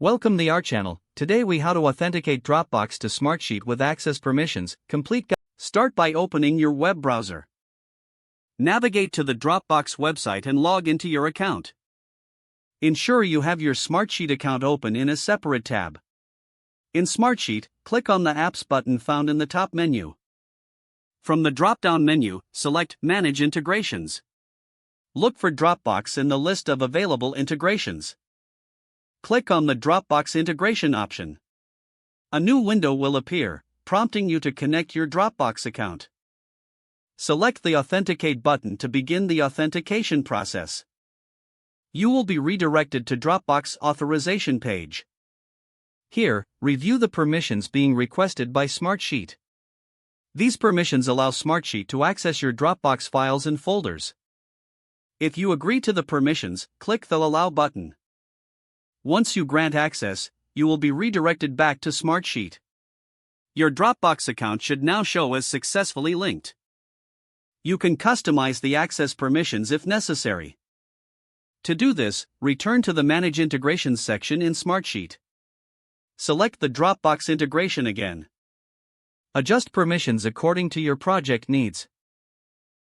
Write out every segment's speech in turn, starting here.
Welcome to our channel. Today we how to authenticate Dropbox to Smartsheet with access permissions. Start by opening your web browser. Navigate to the Dropbox website and log into your account. Ensure you have your Smartsheet account open in a separate tab. In Smartsheet, click on the Apps button found in the top menu. From the drop-down menu, select Manage Integrations. Look for Dropbox in the list of available integrations. Click on the Dropbox integration option. A new window will appear, prompting you to connect your Dropbox account. Select the Authenticate button to begin the authentication process. You will be redirected to Dropbox authorization page. Here, review the permissions being requested by Smartsheet. These permissions allow Smartsheet to access your Dropbox files and folders. If you agree to the permissions, click the Allow button. Once you grant access, you will be redirected back to Smartsheet. Your Dropbox account should now show as successfully linked. You can customize the access permissions if necessary. To do this, return to the Manage Integrations section in Smartsheet. Select the Dropbox integration again. Adjust permissions according to your project needs.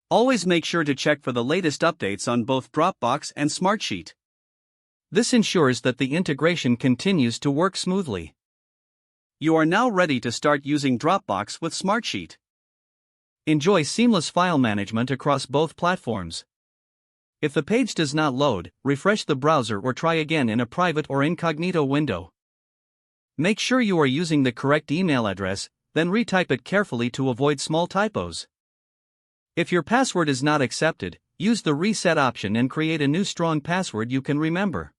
Always make sure to check for the latest updates on both Dropbox and Smartsheet. This ensures that the integration continues to work smoothly. You are now ready to start using Dropbox with Smartsheet. Enjoy seamless file management across both platforms. If the page does not load, refresh the browser or try again in a private or incognito window. Make sure you are using the correct email address, then retype it carefully to avoid small typos. If your password is not accepted, use the reset option and create a new strong password you can remember.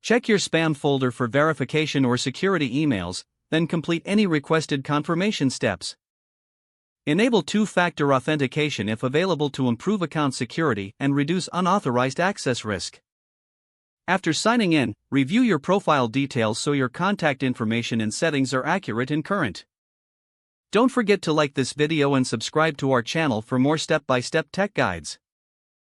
Check your spam folder for verification or security emails, then complete any requested confirmation steps. Enable two-factor authentication if available to improve account security and reduce unauthorized access risk. After signing in, review your profile details so your contact information and settings are accurate and current. Don't forget to like this video and subscribe to our channel for more step-by-step tech guides.